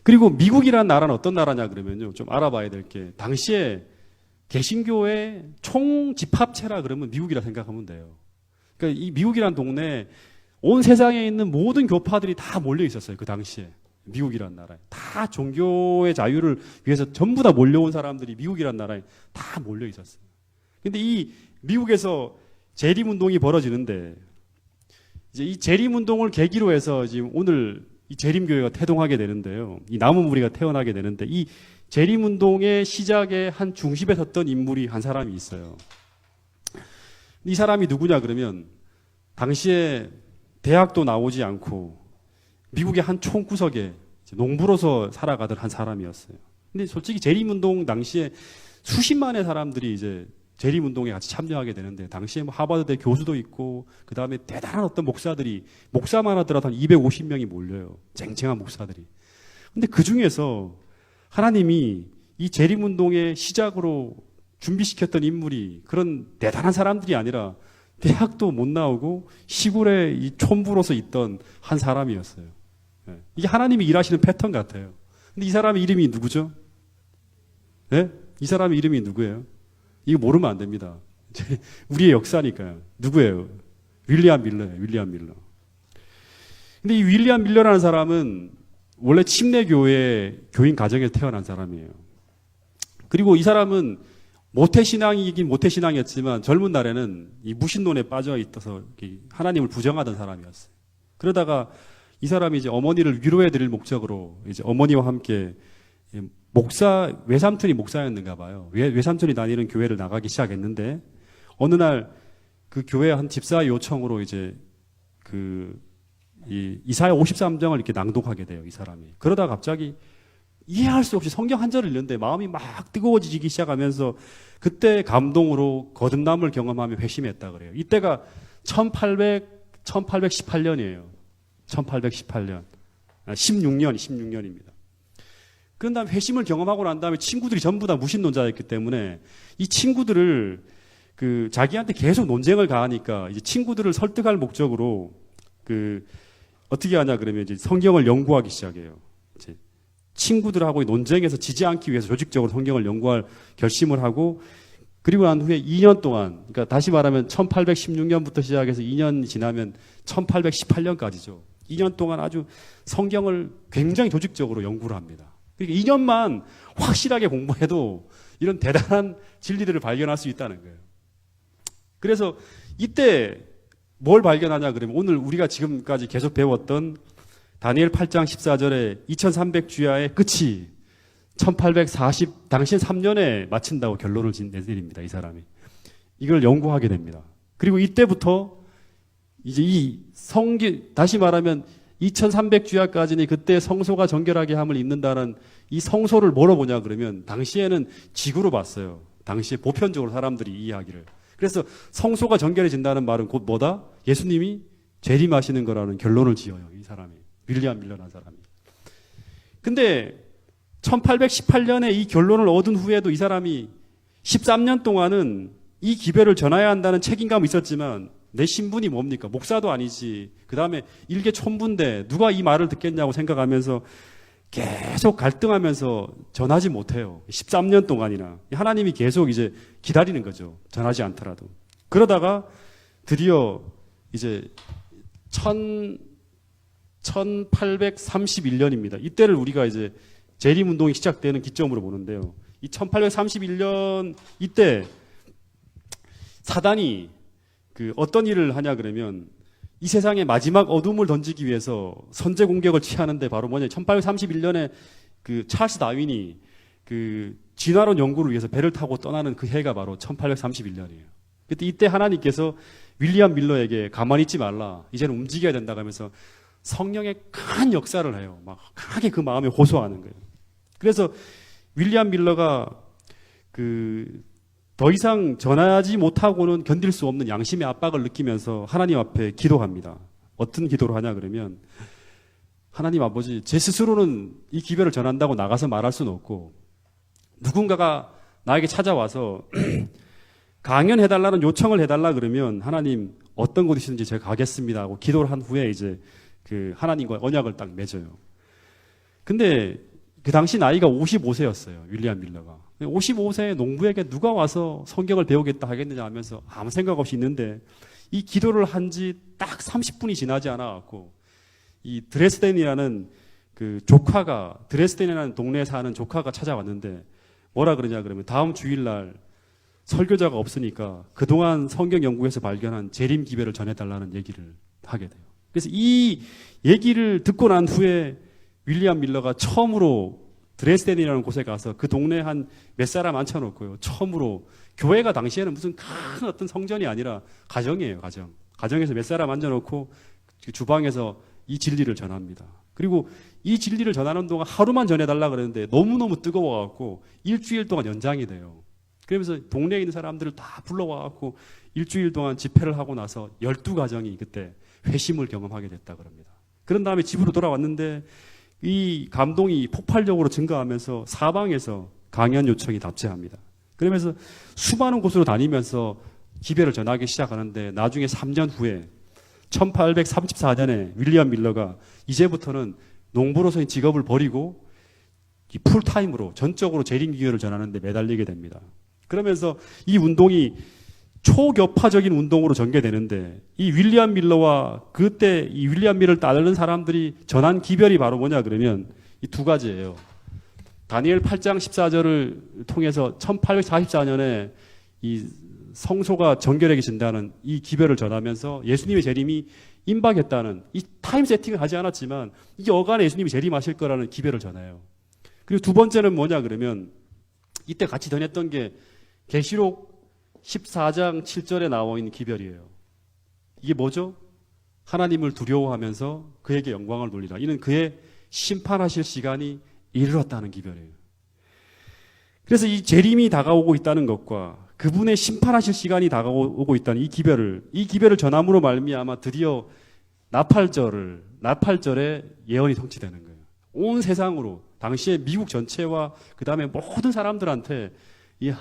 A: 그리고 미국이라는 나라는 어떤 나라냐 그러면요. 좀 알아봐야 될 게 당시에 개신교의 총집합체라 그러면 미국이라 생각하면 돼요. 그러니까 이 미국이라는 동네에 온 세상에 있는 모든 교파들이 다 몰려 있었어요. 그 당시에. 미국이란 나라에. 다 종교의 자유를 위해서 전부 다 몰려온 사람들이 미국이란 나라에 다 몰려 있었어요. 근데 이 미국에서 재림운동이 벌어지는데 이제 이 재림운동을 계기로 해서 지금 오늘 이 재림교회가 태동하게 되는데요. 이 나무무리가 태어나게 되는데 이 재림운동의 시작에 한 중심에 섰던 인물이 한 사람이 있어요. 이 사람이 누구냐 그러면 당시에 대학도 나오지 않고 미국의 한 총구석에 농부로서 살아가던 한 사람이었어요. 근데 솔직히 재림운동 당시에 수십만의 사람들이 이제 재림운동에 같이 참여하게 되는데 당시에 뭐 하버드대 교수도 있고 그 다음에 대단한 어떤 목사들이 목사만 하더라도 한 250명이 몰려요. 쟁쟁한 목사들이. 근데 그 중에서 하나님이 이 재림운동의 시작으로 준비시켰던 인물이 그런 대단한 사람들이 아니라 대학도 못 나오고 시골에 이 촌부로서 있던 한 사람이었어요. 이게 하나님이 일하시는 패턴 같아요. 근데 이 사람의 이름이 누구죠? 네? 이 사람의 이름이 누구예요? 이거 모르면 안 됩니다. 우리의 역사니까요. 누구예요? 윌리엄 밀러예요. 윌리엄 밀러. 근데 이 윌리엄 밀러라는 사람은 원래 침례교회 교인 가정에서 태어난 사람이에요. 그리고 이 사람은 모태신앙이긴 모태신앙이었지만 젊은 날에는 이 무신론에 빠져 있어서 하나님을 부정하던 사람이었어요. 그러다가 이 사람이 이제 어머니를 위로해 드릴 목적으로 이제 어머니와 함께 외삼촌이 목사였는가 봐요. 외삼촌이 다니는 교회를 나가기 시작했는데 어느 날 그 교회 한 집사의 요청으로 이제 이사야 53장을 이렇게 낭독하게 돼요. 이 사람이. 그러다 갑자기 이해할 수 없이 성경 한 절을 읽는데 마음이 막 뜨거워지기 시작하면서 그때 감동으로 거듭남을 경험하며 회심했다 그래요. 이때가 1818년이에요. 1818년. 16년입니다. 그런 다음에 회심을 경험하고 난 다음에 친구들이 전부 다 무신론자였기 때문에 이 친구들을 자기한테 계속 논쟁을 가하니까 이제 친구들을 설득할 목적으로 어떻게 하냐 그러면 이제 성경을 연구하기 시작해요. 이제 친구들하고 논쟁에서 지지 않기 위해서 조직적으로 성경을 연구할 결심을 하고 그리고 난 후에 2년 동안 그러니까 다시 말하면 1816년부터 시작해서 2년 지나면 1818년까지죠. 2년 동안 아주 성경을 굉장히 조직적으로 연구를 합니다. 그러니까 2년만 확실하게 공부해도 이런 대단한 진리들을 발견할 수 있다는 거예요. 그래서 이때 뭘 발견하냐 그러면 오늘 우리가 지금까지 계속 배웠던 다니엘 8장 14절에 2300주야의 끝이 당시 3년에 마친다고 결론을 내립니다. 이 사람이. 이걸 연구하게 됩니다. 그리고 이때부터 이제 다시 말하면 2300주야까지는 그때 성소가 정결하게 함을 입는다는 이 성소를 뭐로 보냐 그러면 당시에는 지구로 봤어요. 당시에 보편적으로 사람들이 이 이야기를. 그래서 성소가 정결해진다는 말은 곧 뭐다? 예수님이 재림하시는 거라는 결론을 지어요. 이 사람이. 윌리엄 밀러라는 사람이. 근데 1818년에 이 결론을 얻은 후에도 이 사람이 13년 동안은 이 기별을 전해야 한다는 책임감이 있었지만 내 신분이 뭡니까? 목사도 아니지. 그 다음에 일개 촌부인데 누가 이 말을 듣겠냐고 생각하면서 계속 갈등하면서 전하지 못해요. 13년 동안이나. 하나님이 계속 이제 기다리는 거죠. 전하지 않더라도. 그러다가 드디어 이제 1831년입니다. 이때를 우리가 이제 재림 운동이 시작되는 기점으로 보는데요. 이 1831년 이때 사단이 어떤 일을 하냐 그러면 이 세상의 마지막 어둠을 던지기 위해서 선제 공격을 취하는데 바로 뭐냐 1831년에 찰스 다윈이 진화론 연구를 위해서 배를 타고 떠나는 그 해가 바로 1831년이에요. 그때 이때 하나님께서 윌리엄 밀러에게 가만히 있지 말라. 이제는 움직여야 된다고 하면서 성령의 큰 역사를 해요. 막 강하게 그 마음에 호소하는 거예요. 그래서 윌리엄 밀러가 더 이상 전하지 못하고는 견딜 수 없는 양심의 압박을 느끼면서 하나님 앞에 기도합니다. 어떤 기도를 하냐 그러면 하나님 아버지, 제 스스로는 이 기별을 전한다고 나가서 말할 수는 없고 누군가가 나에게 찾아와서 강연해달라는 요청을 해달라 그러면 하나님 어떤 곳이든지 제가 가겠습니다 하고 기도를 한 후에 이제 하나님과 언약을 딱 맺어요. 근데 그 당시 나이가 55세였어요. 윌리엄 밀러가. 55세의 농부에게 누가 와서 성경을 배우겠다 하겠느냐 하면서 아무 생각 없이 있는데 이 기도를 한 지 딱 30분이 지나지 않아갖고 이 드레스덴이라는 드레스덴이라는 동네에 사는 조카가 찾아왔는데 뭐라 그러냐 그러면 다음 주일날 설교자가 없으니까 그동안 성경 연구에서 발견한 재림 기별을 전해달라는 얘기를 하게 돼요. 그래서 이 얘기를 듣고 난 후에 윌리엄 밀러가 처음으로 드레스덴이라는 곳에 가서 그 동네에 한 몇 사람 앉혀놓고요. 처음으로 교회가 당시에는 무슨 큰 어떤 성전이 아니라 가정이에요. 가정에서 몇 사람 앉혀놓고 주방에서 이 진리를 전합니다. 그리고 이 진리를 전하는 동안 하루만 전해달라 그랬는데 너무너무 뜨거워갖고 일주일 동안 연장이 돼요. 그러면서 동네에 있는 사람들을 다 불러와갖고 일주일 동안 집회를 하고 나서 12가정이 그때 회심을 경험하게 됐다 그럽니다. 그런 다음에 집으로 돌아왔는데 이 감동이 폭발적으로 증가하면서 사방에서 강연 요청이 답제합니다. 그러면서 수많은 곳으로 다니면서 기별을 전하기 시작하는데 나중에 3년 후에 1834년에 윌리엄 밀러가 이제부터는 농부로서의 직업을 버리고 풀타임으로 전적으로 재림 기별을 전하는 데 매달리게 됩니다. 그러면서 이 운동이 초교파적인 운동으로 전개되는데 이 윌리엄 밀러와 그때 이 윌리엄 밀러를 따르는 사람들이 전한 기별이 바로 뭐냐 그러면 이 두 가지예요. 다니엘 8장 14절을 통해서 1844년에 이 성소가 정결해진다는 이 기별을 전하면서 예수님의 재림이 임박했다는 이 타임 세팅을 하지 않았지만 이 어간에 예수님이 재림하실 거라는 기별을 전해요. 그리고 두 번째는 뭐냐 그러면 이때 같이 전했던 게 계시록 14장 7절에 나와 있는 기별이에요. 이게 뭐죠? 하나님을 두려워하면서 그에게 영광을 돌리라. 이는 그의 심판하실 시간이 이르렀다는 기별이에요. 그래서 이 재림이 다가오고 있다는 것과 그분의 심판하실 시간이 다가오고 있다는 이 기별을 전함으로 말미암아 드디어 나팔절에 예언이 성취되는 거예요. 온 세상으로 당시에 미국 전체와 그 다음에 모든 사람들한테 이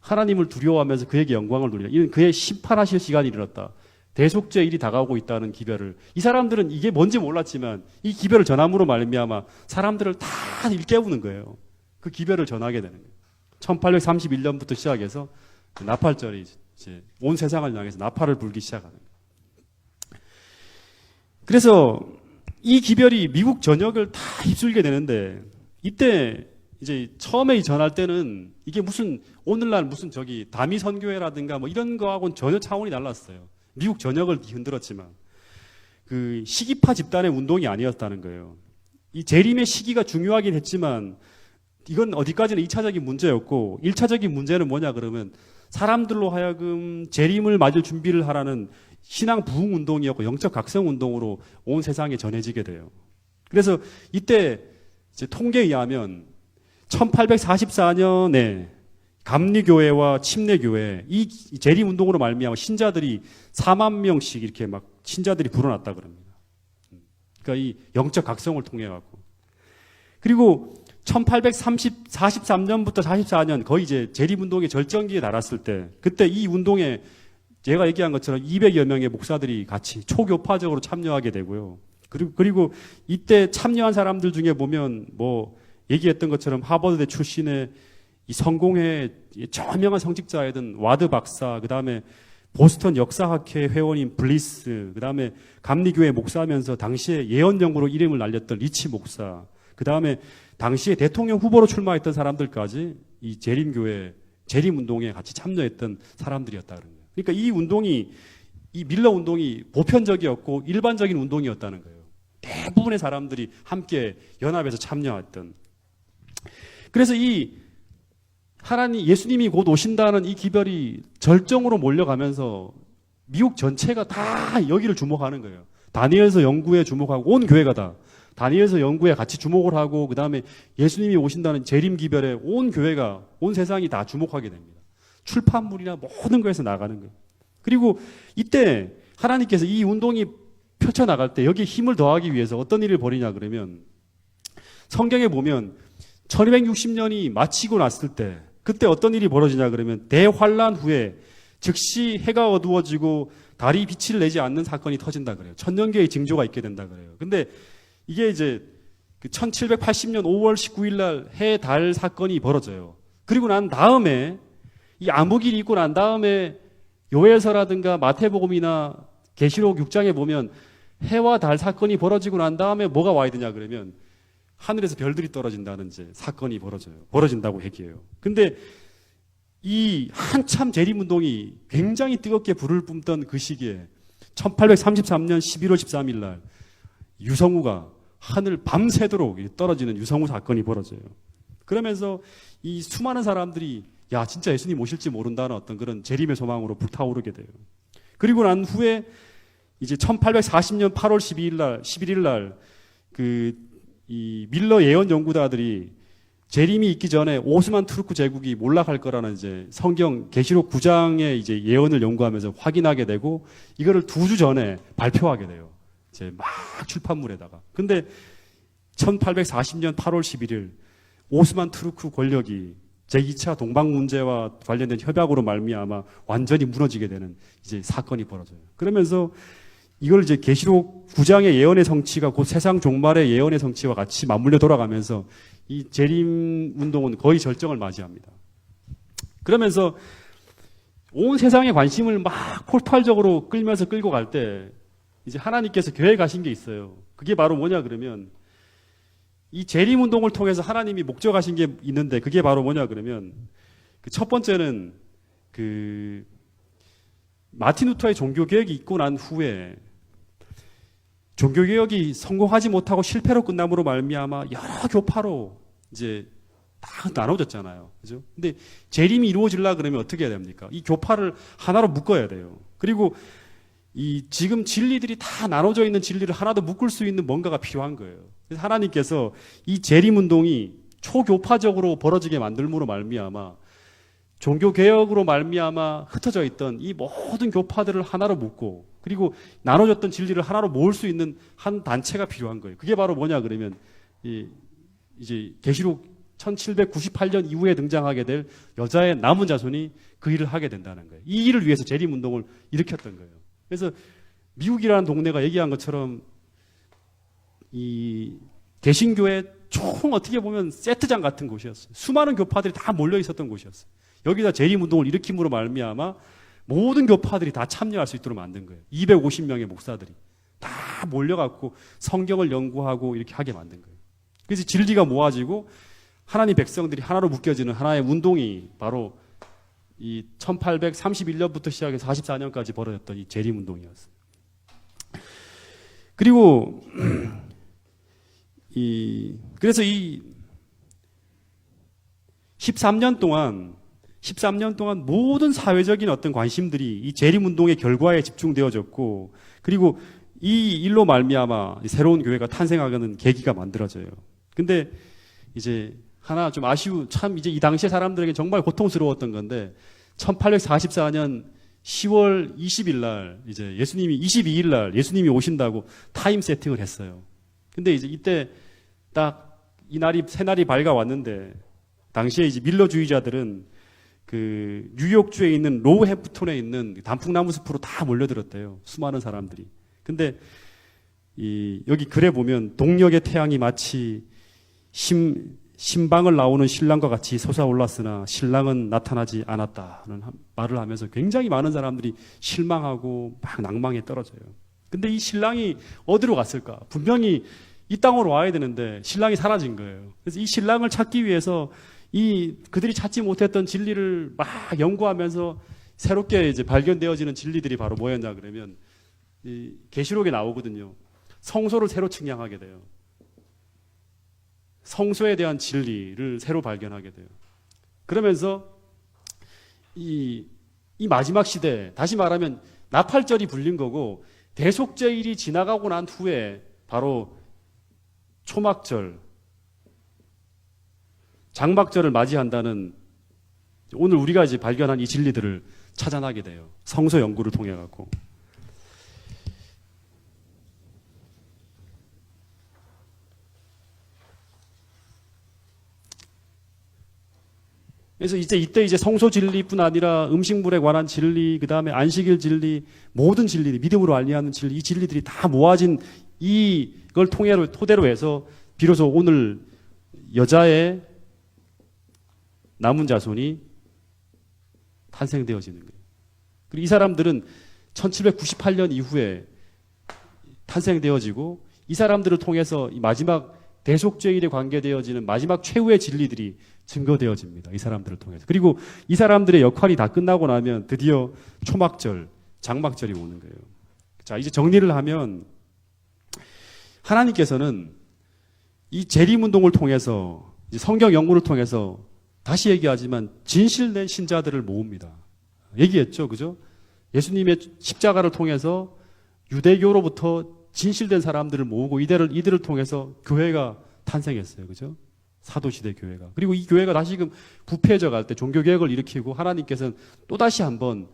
A: 하나님을 두려워하면서 그에게 영광을 돌리라. 이는 그의 심판하실 시간이 이르렀다. 대속죄의 일이 다가오고 있다는 기별을 이 사람들은 이게 뭔지 몰랐지만 이 기별을 전함으로 말미암아 사람들을 다 일깨우는 거예요. 그 기별을 전하게 되는 거예요. 1831년부터 시작해서 그 나팔절이 이제 온 세상을 향해서 나팔을 불기 시작하는 거예요. 그래서 이 기별이 미국 전역을 다 휩쓸게 되는데 이때 이제 처음에 전할 때는 이게 무슨 오늘날 무슨 다미 선교회라든가 뭐 이런 거하고는 전혀 차원이 달랐어요. 미국 전역을 흔들었지만 그 시기파 집단의 운동이 아니었다는 거예요. 이 재림의 시기가 중요하긴 했지만 이건 어디까지는 2차적인 문제였고 1차적인 문제는 뭐냐 그러면 사람들로 하여금 재림을 맞을 준비를 하라는 신앙 부흥 운동이었고 영적 각성 운동으로 온 세상에 전해지게 돼요. 그래서 이때 이제 통계에 의하면 1844년에 감리교회와 침례교회 이 재림 운동으로 말미암아 신자들이 4만 명씩 이렇게 막 신자들이 불어났다 그럽니다. 그러니까 이 영적 각성을 통해 갖고 그리고 1843년부터 44년 거의 이제 재림 운동의 절정기에 달았을 때 그때 이 운동에 제가 얘기한 것처럼 200여 명의 목사들이 같이 초교파적으로 참여하게 되고요. 그리고 이때 참여한 사람들 중에 보면 뭐 얘기했던 것처럼 하버드대 출신의 이 성공회 저명한 성직자이던 와드 박사, 그 다음에 보스턴 역사학회 회원인 블리스, 그 다음에 감리교회 목사하면서 당시에 예언연구로 이름을 날렸던 리치 목사, 그 다음에 당시에 대통령 후보로 출마했던 사람들까지 이 재림교회, 재림운동에 같이 참여했던 사람들이었다는 거예요. 그러니까 이 운동이, 이 밀러 운동이 보편적이었고 일반적인 운동이었다는 거예요. 대부분의 사람들이 함께 연합해서 참여했던. 그래서 이 하나님, 예수님이 곧 오신다는 이 기별이 절정으로 몰려가면서 미국 전체가 다 여기를 주목하는 거예요. 다니엘서 연구에 주목하고 온 교회가 다 다니엘서 연구에 같이 주목을 하고 그 다음에 예수님이 오신다는 재림 기별에 온 교회가 온 세상이 다 주목하게 됩니다. 출판물이나 모든 거에서 나가는 거예요. 그리고 이때 하나님께서 이 운동이 펼쳐나갈 때 여기에 힘을 더하기 위해서 어떤 일을 벌이냐 그러면 성경에 보면 1260년이 마치고 났을 때 그때 어떤 일이 벌어지냐 그러면 대환란 후에 즉시 해가 어두워지고 달이 빛을 내지 않는 사건이 터진다 그래요. 천년계의 징조가 있게 된다 그래요. 근데 이게 이제 1780년 5월 19일 날 해 달 사건이 벌어져요. 그리고 난 다음에 이 암흑일이 있고 난 다음에 요엘서라든가 마태복음이나 계시록 6장에 보면 해와 달 사건이 벌어지고 난 다음에 뭐가 와야 되냐 그러면 하늘에서 별들이 떨어진다는 이제 사건이 벌어진다고 얘기해요. 근데 이 한참 재림운동이 굉장히 뜨겁게 불을 뿜던 그 시기에 1833년 11월 13일 날 유성우가 하늘 밤새도록 떨어지는 유성우 사건이 벌어져요. 그러면서 이 수많은 사람들이 야 진짜 예수님 오실지 모른다는 어떤 그런 재림의 소망으로 불타오르게 돼요. 그리고 난 후에 이제 1840년 8월 11일 날 이 밀러 예언 연구자들이 재림이 있기 전에 오스만 투르크 제국이 몰락할 거라는 이제 성경 계시록 9장의 이제 예언을 연구하면서 확인하게 되고 이거를 2주 전에 발표하게 돼요. 이제 막 출판물에다가. 근데 1840년 8월 11일 오스만 투르크 권력이 제2차 동방 문제와 관련된 협약으로 말미암아 완전히 무너지게 되는 이제 사건이 벌어져요. 그러면서 이걸 이제 계시록 9장의 예언의 성취가 곧 세상 종말의 예언의 성취와 같이 맞물려 돌아가면서 이 재림 운동은 거의 절정을 맞이합니다. 그러면서 온 세상의 관심을 막 폭발적으로 끌고 갈 때 이제 하나님께서 계획하신 게 있어요. 그게 바로 뭐냐 그러면 이 재림 운동을 통해서 하나님이 목적하신 게 있는데 그게 바로 뭐냐 그러면 그 첫 번째는 그 마틴 루터의 종교개혁이 있고 난 후에 종교개혁이 성공하지 못하고 실패로 끝남으로 말미암아 여러 교파로 이제 다 나눠졌잖아요. 그죠? 근데 재림이 이루어지려고 그러면 어떻게 해야 됩니까? 이 교파를 하나로 묶어야 돼요. 그리고 이 지금 진리들이 다 나눠져 있는 진리를 하나도 묶을 수 있는 뭔가가 필요한 거예요. 그래서 하나님께서 이 재림 운동이 초교파적으로 벌어지게 만들므로 말미암아 종교개혁으로 말미암아 흩어져 있던 이 모든 교파들을 하나로 묶고 그리고 나눠졌던 진리를 하나로 모을 수 있는 한 단체가 필요한 거예요. 그게 바로 뭐냐 그러면 이제 계시록 1798년 이후에 등장하게 될 여자의 남은 자손이 그 일을 하게 된다는 거예요. 이 일을 위해서 재림 운동을 일으켰던 거예요. 그래서 미국이라는 동네가 얘기한 것처럼 이 개신교의 총 어떻게 보면 세트장 같은 곳이었어요. 수많은 교파들이 다 몰려 있었던 곳이었어요. 여기다 재림 운동을 일으킴으로 말미암아 모든 교파들이 다 참여할 수 있도록 만든 거예요. 250명의 목사들이 다 몰려갖고 성경을 연구하고 이렇게 하게 만든 거예요. 그래서 진리가 모아지고 하나님 백성들이 하나로 묶여지는 하나의 운동이 바로 이 1831년부터 시작해서 44년까지 벌어졌던 이 재림 운동이었어요. 그리고 그래서 이 13년 동안 모든 사회적인 어떤 관심들이 이 재림운동의 결과에 집중되어졌고, 그리고 이 일로 말미암아 새로운 교회가 탄생하는 계기가 만들어져요. 근데 이제 하나 좀 참 이제 이 당시의 사람들에게 정말 고통스러웠던 건데, 1844년 10월 20일 날 이제 22일 날 예수님이 오신다고 타임 세팅을 했어요. 근데 이제 이때 딱 이 날이 새날이 밝아왔는데, 당시에 이제 밀러주의자들은 그 뉴욕주에 있는 로우햄프톤에 있는 단풍나무 숲으로 다 몰려들었대요. 수많은 사람들이. 근데 여기 글에 보면 동력의 태양이 마치 신방을 나오는 신랑과 같이 솟아올랐으나 신랑은 나타나지 않았다는 말을 하면서 굉장히 많은 사람들이 실망하고 막 낭망에 떨어져요. 근데 이 신랑이 어디로 갔을까? 분명히 이 땅으로 와야 되는데 신랑이 사라진 거예요. 그래서 이 신랑을 찾기 위해서 그들이 찾지 못했던 진리를 막 연구하면서 새롭게 이제 발견되어지는 진리들이 바로 뭐였냐 그러면 이 계시록에 나오거든요. 성소를 새로 측량하게 돼요. 성소에 대한 진리를 새로 발견하게 돼요. 그러면서 이 마지막 시대, 다시 말하면 나팔절이 불린 거고, 대속제일이 지나가고 난 후에 바로 초막절, 장막절을 맞이한다는 오늘 우리가 이제 발견한 이 진리들을 찾아나게 돼요. 성소 연구를 통해 갖고. 그래서 이때 성소 진리뿐 아니라 음식물에 관한 진리, 그 다음에 안식일 진리, 모든 진리들, 믿음으로 알리하는 진리, 이 진리들이 다 모아진 이걸 토대로 해서 비로소 오늘 여자의 남은 자손이 탄생되어지는 거예요. 그리고 이 사람들은 1798년 이후에 탄생되어지고, 이 사람들을 통해서 이 마지막 대속죄일에 관계되어지는 마지막 최후의 진리들이 증거되어집니다. 이 사람들을 통해서. 그리고 이 사람들의 역할이 다 끝나고 나면 드디어 초막절, 장막절이 오는 거예요. 자, 이제 정리를 하면 하나님께서는 이 재림운동을 통해서, 성경 연구를 통해서 다시 얘기하지만 진실된 신자들을 모읍니다. 얘기했죠, 그죠? 예수님의 십자가를 통해서 유대교로부터 진실된 사람들을 모으고 이들을 통해서 교회가 탄생했어요, 그죠? 사도시대 교회가. 그리고 이 교회가 다시금 부패해져 갈 때 종교개혁을 일으키고, 하나님께서는 또다시 한번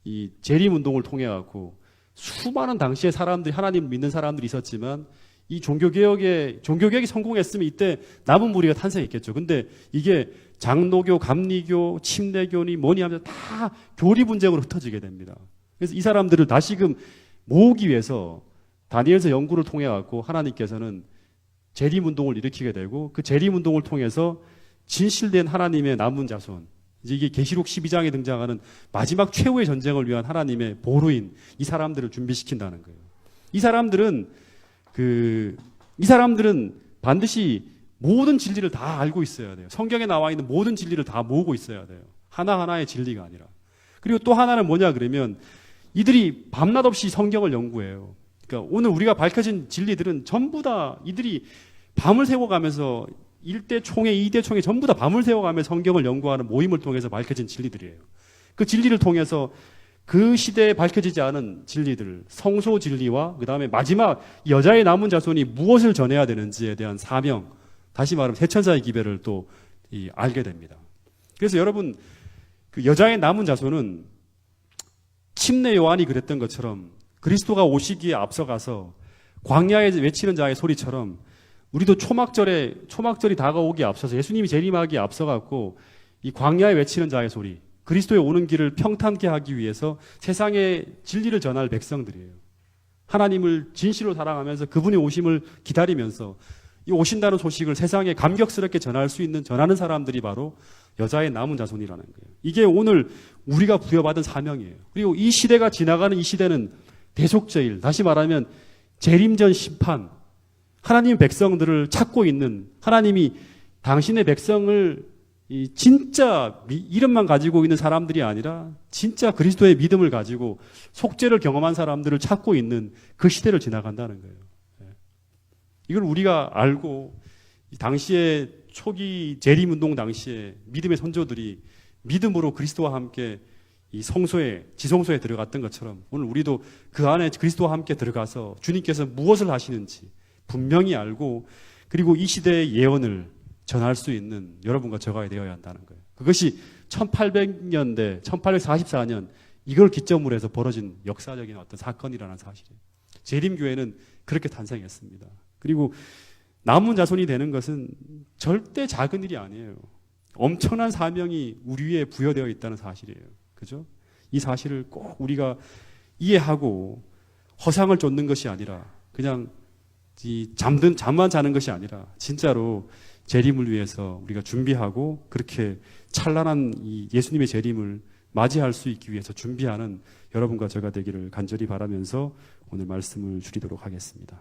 A: 이 재림운동을 통해 갖고 수많은 당시의 사람들이, 하나님 믿는 사람들이 있었지만, 이 종교개혁이 성공했으면 이때 남은 무리가 탄생했겠죠. 근데 이게 장로교, 감리교, 침례교니 뭐니 하면서 다 교리 분쟁으로 흩어지게 됩니다. 그래서 이 사람들을 다시금 모으기 위해서 다니엘서 연구를 통해 갖고 하나님께서는 재림운동을 일으키게 되고, 그 재림운동을 통해서 진실된 하나님의 남은 자손, 이게 계시록 12장에 등장하는 마지막 최후의 전쟁을 위한 하나님의 보루인 이 사람들을 준비시킨다는 거예요. 이 사람들은 반드시 모든 진리를 다 알고 있어야 돼요. 성경에 나와 있는 모든 진리를 다 모으고 있어야 돼요. 하나하나의 진리가 아니라. 그리고 또 하나는 뭐냐 그러면 이들이 밤낮 없이 성경을 연구해요. 그러니까 오늘 우리가 밝혀진 진리들은 전부 다 이들이 밤을 새워가면서 1대 총회, 2대 총회 전부 다 밤을 새워가면서 성경을 연구하는 모임을 통해서 밝혀진 진리들이에요. 그 진리를 통해서 그 시대에 밝혀지지 않은 진리들, 성소 진리와 그 다음에 마지막 여자의 남은 자손이 무엇을 전해야 되는지에 대한 사명, 다시 말하면 세천사의 기별을 또 알게 됩니다. 그래서 여러분, 그 여자의 남은 자손은 침례 요한이 그랬던 것처럼 그리스도가 오시기에 앞서가서 광야에 외치는 자의 소리처럼 우리도 초막절이 다가오기에 앞서서 예수님이 재림하기에 앞서갖고 이 광야에 외치는 자의 소리, 그리스도의 오는 길을 평탄케 하기 위해서 세상에 진리를 전할 백성들이에요. 하나님을 진실로 사랑하면서 그분의 오심을 기다리면서 이 오신다는 소식을 세상에 감격스럽게 전하는 사람들이 바로 여자의 남은 자손이라는 거예요. 이게 오늘 우리가 부여받은 사명이에요. 그리고 이 시대가 지나가는 이 시대는 대속죄일, 다시 말하면 재림전 심판, 하나님 백성들을 찾고 있는, 하나님이 당신의 백성을 진짜 이름만 가지고 있는 사람들이 아니라 진짜 그리스도의 믿음을 가지고 속죄를 경험한 사람들을 찾고 있는 그 시대를 지나간다는 거예요. 이걸 우리가 알고 당시에 초기 재림운동 당시에 믿음의 선조들이 믿음으로 그리스도와 함께 이 성소에, 지성소에 들어갔던 것처럼 오늘 우리도 그 안에 그리스도와 함께 들어가서 주님께서 무엇을 하시는지 분명히 알고 그리고 이 시대의 예언을 전할 수 있는 여러분과 저가 되어야 한다는 거예요. 그것이 1800년대, 1844년 이걸 기점으로 해서 벌어진 역사적인 어떤 사건이라는 사실이에요. 재림교회는 그렇게 탄생했습니다. 그리고 남은 자손이 되는 것은 절대 작은 일이 아니에요. 엄청난 사명이 우리 위에 부여되어 있다는 사실이에요. 그죠? 이 사실을 꼭 우리가 이해하고 허상을 쫓는 것이 아니라 그냥 잠만 자는 것이 아니라 진짜로 재림을 위해서 우리가 준비하고 그렇게 찬란한 이 예수님의 재림을 맞이할 수 있기 위해서 준비하는 여러분과 제가 되기를 간절히 바라면서 오늘 말씀을 줄이도록 하겠습니다.